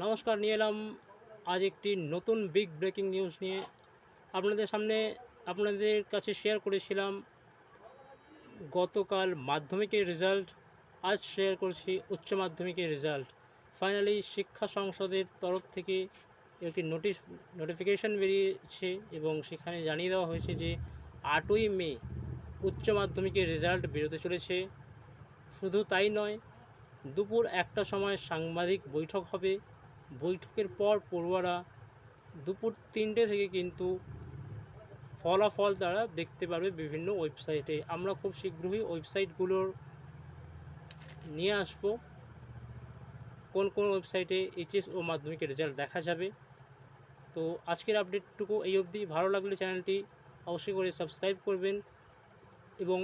নমস্কার, নিয়ে এলাম আজ একটি নতুন বিগ ব্রেকিং নিউজ নিয়ে আপনাদের কাছে শেয়ার করেছিলাম গতকাল মাধ্যমিকের রেজাল্ট। আজ শেয়ার করছি উচ্চ মাধ্যমিকের রেজাল্ট। ফাইনালি শিক্ষা সংসদের তরফ থেকে একটি নোটিফিকেশান বেরিয়েছে এবং সেখানে জানিয়ে দেওয়া হয়েছে যে 8ই মে উচ্চ মাধ্যমিকের রেজাল্ট বেরোতে চলেছে। শুধু তাই নয়, দুপুর 1টার সময় সাংবাদিক বৈঠক হবে। বৈঠকের পর পড়ুয়ারা দুপুর 3টে থেকে কিন্তু ফলাফল তারা দেখতে পারবে বিভিন্ন ওয়েবসাইটে। আমরা খুব শীঘ্রই ওয়েবসাইটগুলোর নিয়ে আসবো কোন ওয়েবসাইটে এইচএস ও মাধ্যমিকের রেজাল্ট দেখা যাবে। তো আজকের আপডেটটুকু এই অবধি। ভালো লাগলে চ্যানেলটি অবশ্যই করে সাবস্ক্রাইব করবেন, এবং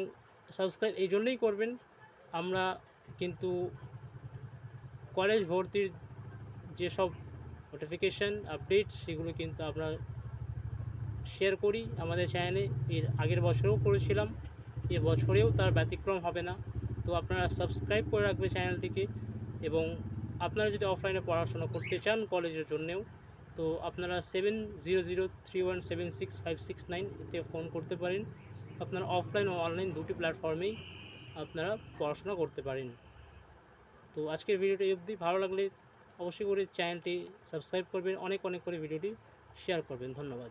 সাবস্ক্রাইব এই জন্যই করবেন, আমরা কিন্তু কলেজ ভর্তির যেসব নোটিফিকেশান আপডেট সেগুলো কিন্তু আমরা শেয়ার করি আমাদের চ্যানেলে। এর আগের বছরেও করেছিলাম, এবছরেও তার ব্যতিক্রম হবে না। তো আপনারা সাবস্ক্রাইব করে রাখবে চ্যানেলটিকে, এবং আপনারা যদি অফলাইনে পড়াশোনা করতে চান কলেজের জন্যেও, তো আপনারা 7003176569 এতে ফোন করতে পারেন। আপনারা অফলাইন ও অনলাইন দুটি প্ল্যাটফর্মেই আপনারা পড়াশোনা করতে পারেন। তো আজকের ভিডিওটি এই অবধি। ভালো লাগলে অবশ্যই করে চ্যানেলটি সাবস্ক্রাইব করবেন, অনেক করে ভিডিওটি শেয়ার করবেন। ধন্যবাদ।